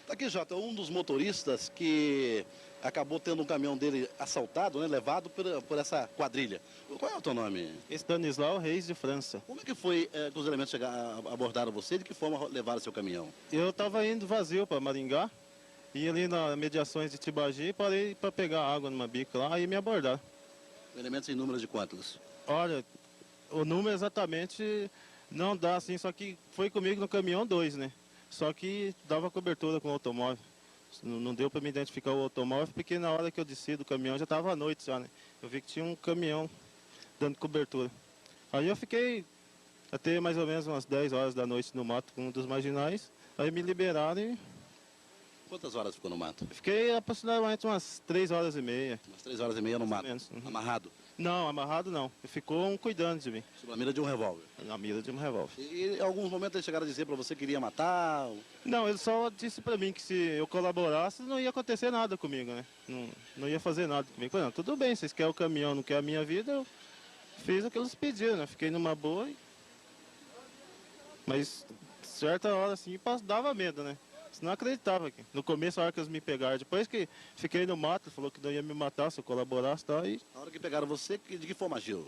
Aqui, Jota, um dos motoristas que acabou tendo um caminhão dele assaltado, né, levado por essa quadrilha. Qual é o teu nome? Stanislau Reis de França. Como é que foi que os elementos abordaram você e de que forma levaram seu caminhão? Eu estava indo vazio para Maringá, e ali nas mediações de Tibagi, parei para pegar água numa bica lá e me abordaram. Elementos em número de quantos? Olha, o número exatamente não dá assim, só que foi comigo no caminhão 2, né? Só que dava cobertura com o automóvel. Não deu para me identificar o automóvel, porque na hora que eu desci do caminhão já estava à noite já, né? Eu vi que tinha um caminhão dando cobertura. Aí eu fiquei até mais ou menos umas 10 horas da noite no mato com um dos marginais. Aí me liberaram e Quantas horas ficou no mato? fiquei aproximadamente umas 3 horas e meia. Umas 3 horas e meia no mato. Menos. Uhum. Amarrado? Não, amarrado não. Ficou um cuidando de mim. Sob a mira de um revólver. Na mira de um revólver. E em alguns momentos eles chegaram a dizer para você que iria matar? Não, ele só disse pra mim que se eu colaborasse não ia acontecer nada comigo, né? Não ia fazer nada comigo. Falei, não, tudo bem, vocês querem o caminhão, não querem a minha vida, eu fiz o que eles pediram, né? Fiquei numa boa Mas certa hora assim dava medo, né? Você não acreditava aqui. No começo, a hora que eles me pegaram, depois que fiquei no mato, falou que não ia me matar se eu colaborasse, tá? E Na hora que pegaram você, de que forma agiu?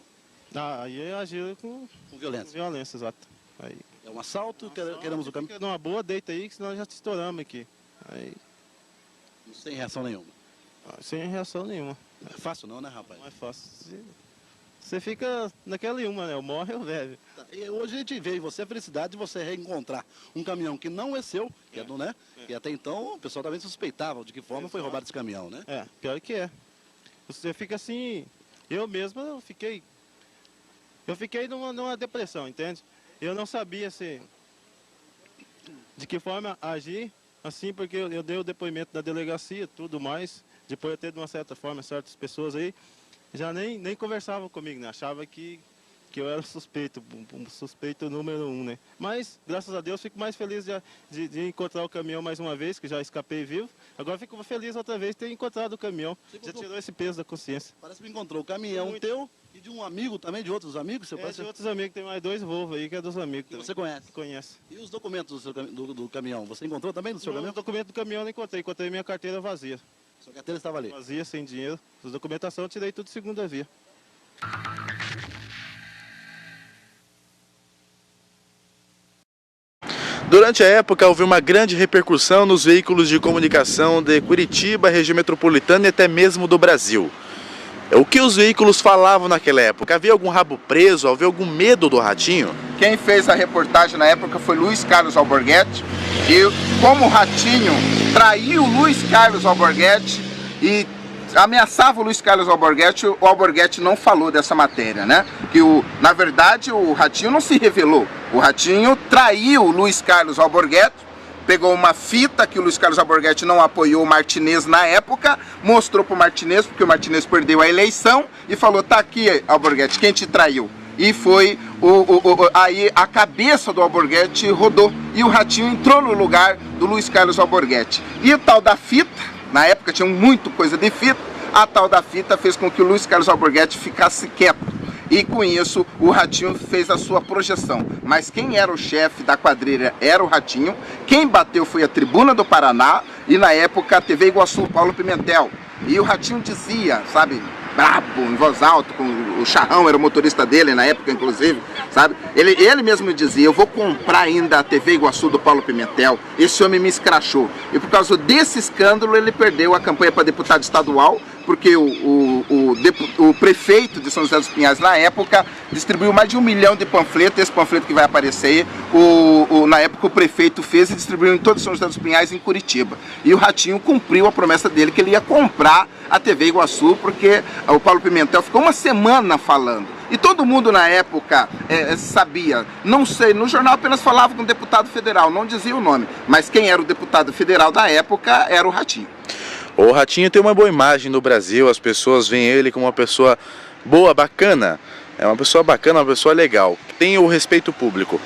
aí agiu com Com violência. violência, exato. Aí, É um assalto, queremos o caminhão. fica numa boa, deita aí, que senão já te estouramos aqui. Aí, Sem reação nenhuma. sem reação nenhuma. Não é fácil não, né, rapaz? Não é fácil. Você fica naquela uma, né? Eu morro, eu velho. Tá, e hoje a gente vê em você a felicidade de você reencontrar um caminhão que não é seu, que é do, né? E até então o pessoal também suspeitava de que forma foi roubado esse caminhão, né? É, pior que é. Você fica assim, eu mesmo eu fiquei numa depressão, entende? Eu não sabia de que forma agir, assim, porque eu dei o depoimento da delegacia, tudo mais, depois até de uma certa forma, certas pessoas aí, já nem conversavam comigo, né? Achava que eu era suspeito, um suspeito número 1, né? Mas, graças a Deus, fico mais feliz de encontrar o caminhão mais uma vez, que já escapei vivo. Agora fico feliz outra vez de ter encontrado o caminhão. Já tirou esse peso da consciência. Parece que encontrou o caminhão teu e de um amigo também, de outros amigos? Você De outros amigos, tem mais 2 Volvo aí, que é dos amigos que também. você conhece? Conhece. E os documentos do caminhão? Você encontrou também do seu O caminhão? documento do caminhão eu não encontrei. Encontrei minha carteira vazia. Sua carteira estava ali. Vazia, sem dinheiro. As documentação eu tirei tudo de segunda via. Durante a época, houve uma grande repercussão nos veículos de comunicação de Curitiba, região metropolitana e até mesmo do Brasil. O que os veículos falavam naquela época? Havia algum rabo preso? Havia algum medo do Ratinho? Quem fez a reportagem na época foi Luiz Carlos Alborguete, e como o Ratinho traiu Luiz Carlos Alborguete e ameaçava o Luiz Carlos Alborguete, o Alborguete não falou dessa matéria, né? Na verdade, o Ratinho não se revelou. O Ratinho traiu o Luiz Carlos Alborguete, pegou uma fita que o Luiz Carlos Alborguete não apoiou o Martinez na época, mostrou para o Martinez, porque o Martinez perdeu a eleição, e falou, tá aqui, Alborguete, quem te traiu? E foi, aí a cabeça do Alborguete rodou, e o Ratinho entrou no lugar do Luiz Carlos Alborguete. E o tal da fita, na época tinha muito coisa de fita, a tal da fita fez com que o Luiz Carlos Alborguete ficasse quieto. E com isso o Ratinho fez a sua projeção. Mas quem era o chefe da quadrilha era o Ratinho. Quem bateu foi a Tribuna do Paraná e na época a TV Iguaçu, Paulo Pimentel. E o Ratinho dizia, sabe, brabo, em voz alta, com o Charrão era o motorista dele na época, inclusive, sabe? Ele mesmo dizia, eu vou comprar ainda a TV Iguaçu do Paulo Pimentel, esse homem me escrachou. E por causa desse escândalo ele perdeu a campanha para deputado estadual, porque o prefeito de São José dos Pinhais na época distribuiu mais de 1 milhão de panfletos, esse panfleto que vai aparecer aí, na época o prefeito fez e distribuiu em todo São José dos Pinhais em Curitiba. E o Ratinho cumpriu a promessa dele que ele ia comprar a TV Iguaçu, porque o Paulo Pimentel ficou uma semana falando. E todo mundo na época sabia, não sei, no jornal apenas falava com o deputado federal, não dizia o nome, mas quem era o deputado federal da época era o Ratinho. O Ratinho tem uma boa imagem no Brasil, as pessoas veem ele como uma pessoa boa, bacana. É uma pessoa bacana, uma pessoa legal, que tem o respeito público.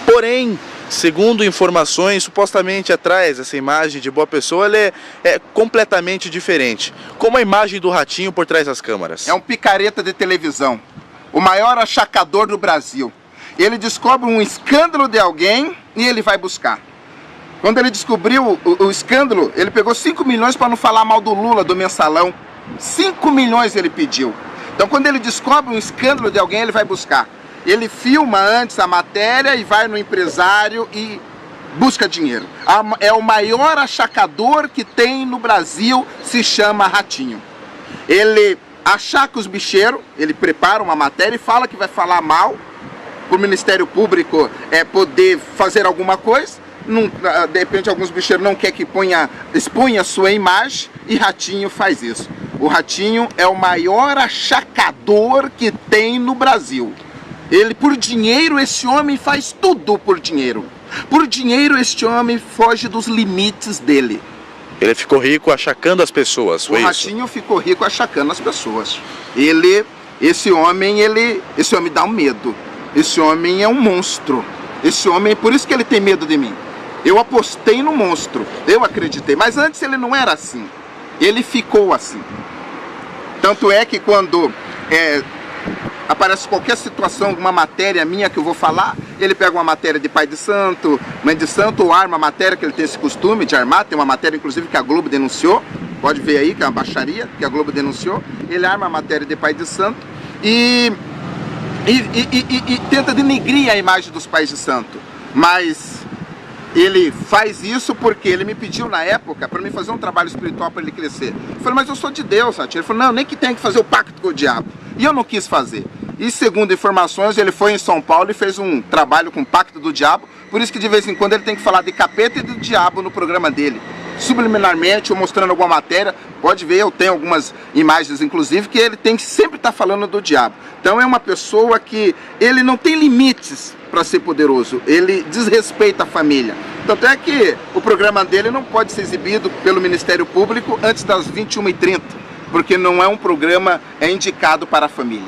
Porém, segundo informações, supostamente atrás dessa imagem de boa pessoa, ele é completamente diferente. Como a imagem do Ratinho por trás das câmeras. É um picareta de televisão, o maior achacador do Brasil. Ele descobre um escândalo de alguém e ele vai buscar. Quando ele descobriu o escândalo, ele pegou 5 milhões para não falar mal do Lula, do mensalão. 5 milhões ele pediu. Então quando ele descobre um escândalo de alguém, ele vai buscar. Ele filma antes a matéria e vai no empresário e busca dinheiro. É o maior achacador que tem no Brasil, se chama Ratinho. Ele achaca os bicheiros, ele prepara uma matéria e fala que vai falar mal, para o Ministério Público poder fazer alguma coisa. Não, de repente alguns bicheiros não querem que exponha a sua imagem, e Ratinho faz isso. O Ratinho é o maior achacador que tem no Brasil. Ele, por dinheiro, esse homem faz tudo por dinheiro. Por dinheiro, este homem foge dos limites dele. Ele ficou rico achacando as pessoas, foi isso? O Ratinho ficou rico achacando as pessoas. Esse homem dá um medo. Esse homem é um monstro. Esse homem, por isso que ele tem medo de mim. Eu apostei no monstro, eu acreditei. Mas antes ele não era assim. Ele ficou assim. Tanto é que quando aparece qualquer situação, alguma matéria minha que eu vou falar, ele pega uma matéria de pai de santo, mãe de santo, ou arma a matéria, que ele tem esse costume de armar. Tem uma matéria, inclusive, que a Globo denunciou. Pode ver aí, que é uma baixaria, que a Globo denunciou. Ele arma a matéria de pai de santo e tenta denegrir a imagem dos pais de santo. Mas ele faz isso porque ele me pediu na época para mim fazer um trabalho espiritual para ele crescer. Eu falei, mas eu sou de Deus, Ratinho. Ele falou, não, nem que tenha que fazer o pacto com o diabo. E eu não quis fazer. E segundo informações, ele foi em São Paulo e fez um trabalho com o pacto do diabo. Por isso que de vez em quando ele tem que falar de capeta e do diabo no programa dele. Subliminarmente, ou mostrando alguma matéria, pode ver, eu tenho algumas imagens, inclusive, que ele tem que sempre estar falando do diabo. Então é uma pessoa que ele não tem limites para ser poderoso, ele desrespeita a família. Tanto é que o programa dele não pode ser exibido pelo Ministério Público antes das 21h30, porque não é um programa indicado para a família.